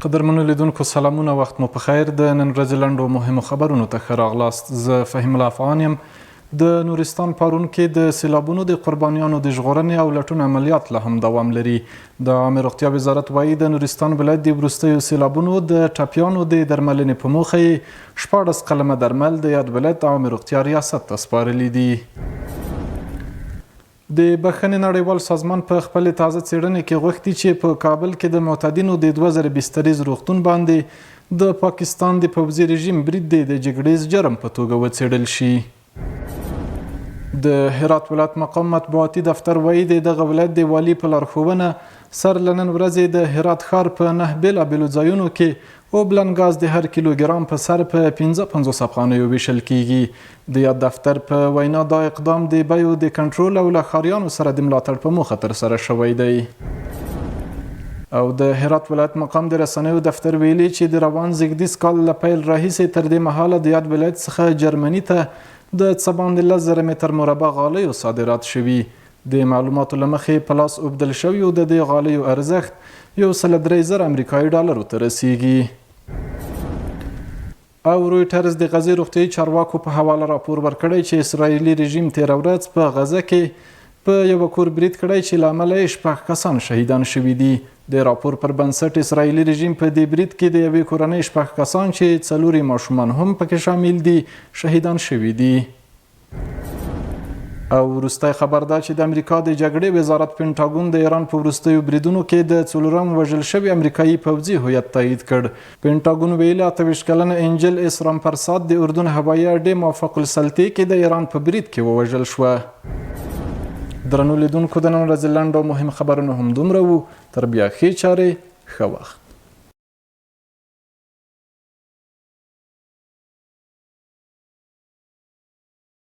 قدرمنو لیدونکو سلامونه، وخت مو په خیر. د نن ورځې لنډو مهمو خبرونو ته ښه راغلاست. زه فهیم الله افغان یم. د نورستان پارون کې د سیلابونو د قربانیانو د ژغورنې او لټون عملیات لا هم دوام لري. د عامه روغتیا وزارت وایي د نورستان ولایت د وروستیو سیلابونو د ټپیانو د درملنې په موخه یې 14 قلمه درمل د یاد ولایت عامه روغتیا ریاست ته سپارلي دي. د بخښنې نړیوال سازمان په خپل تازه څېړنې کې غوښتي چې په کابل کې د معتادینو د 2000 بستریز روغتون باندې د پاکستان د پوځي رژیم برید د جګړیز جرم په توګه وڅېړل شي. د هرات ولایت مقام مطبوعاتي دفتر وایي د دغه ولایت د والي په لارښوونه سر له نن ورځې د هرات ښار په 9 بېلابېلو ځایونو کې اوبلن ګاز د هر کیلوګرام په سر په 55 افغانیو ویشل کیږي. د یاد دفتر په وینا دا اقدام د بیو د کنټرول او له ښاریانو سره د ملاتړ په موخه ترسره شوی دی. او د هرات ولایت مقام د رسنیو دفتر ویلي چې د روان زیږدیز کال له پیل راهیسې تر دې مهاله د یاد ولایت څخه جرمني ته د څه باندې 10,000 متر مربع غالیو صادرات شوي. د معلوماتو له مخې په لاس اوبدل شویو د دې غالیو ارزښت 103,000 امریکایي ډالرو ته رسیږي. او رویټرز د غزې روغتیایي چارواکو په حواله راپور ورکړی چې اسرائیلي رژیم تېره ورځ په غزه کې په یوه کور برید کړی چې له امله یې 6 کسان شهیدان شوي دي. د راپور پر بنسټ اسرائیلي رژیم په دې برید کې د یوې کورنۍ 6 کسان چې 4 ماشومان هم پکې شامل دي شهیدان شوي دي. او وروستی خبر دا چې د امریکا د جګړې وزارت پینټاګون د ایران په وروستیو بریدونو کې د 4 وژل شوي امریکایي پوځي هویت تایید کړ. پینټاګون ویلي 28 کلنه انجل اسرام پرساد د اردن هوایي اډې موافق السلطې کې د ایران په برید کې ووژل شوه. درنو لیدونکو، د نن ورځې لنډ او مهم خبرونه هم دومره وو. تر بیا ښې چارې، ښه وخت.